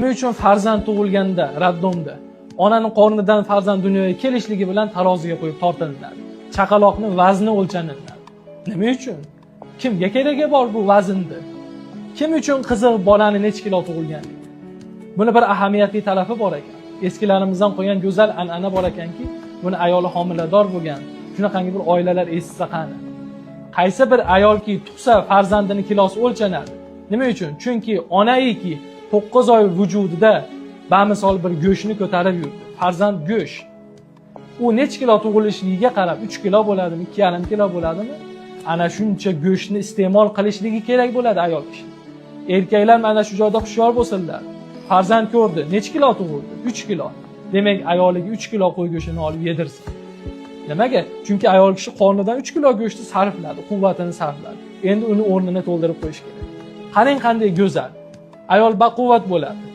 Nima uchun farzand tug'ilganda, raddomda onaning qornidan farzand dunyoga kelishligi bilan taroziga qo'yib tortiladi. Chaqaloqning vazni o'lchaniladi. Nima uchun? Kimga keragi bor bu vaznni? Kim uchun qiziq bolani necha kilo tug'ilganligi? Buni bir ahamiyatli talabi bor ekan. Eskilarimizdan qo'ygan go'zal an'ana bor ekanki, buni ayoli homilador bo'lgan, shunaqangi bir oilalar eshitsa qani. Qaysi bir ayolki tug'sa farzandini kilosi o'lchanadi. Nima uchun? Chunki onaiki 9 oy vujudida bamisol bir go'shtni ko'tarib yurdi. Farzand go'sht. U necha kilo tug'ilishligiga qarab 3 kilo bo'ladimi, 2,5 kilo bo'ladimi? Ana shuncha go'shtni iste'mol qilishligi kerak bo'ladi ayol kishi. Erkaklar mana shu joyda hushyor bo'lsinlar. Farzand ko'rdi, necha kilo tug'ildi? 3 kilo. Demak, ayoliga 3 kilo qo'y go'shtini olib yedirsin. Nimaga? Chunki ayol kishi qornidan 3 kilo go'shtni sarfladi, quvvatini sarfladi. Endi uni o'rnini to'ldirib qo'yish kerak. Qarang qanday go'zal. Ayol baquvvat bo'ladi.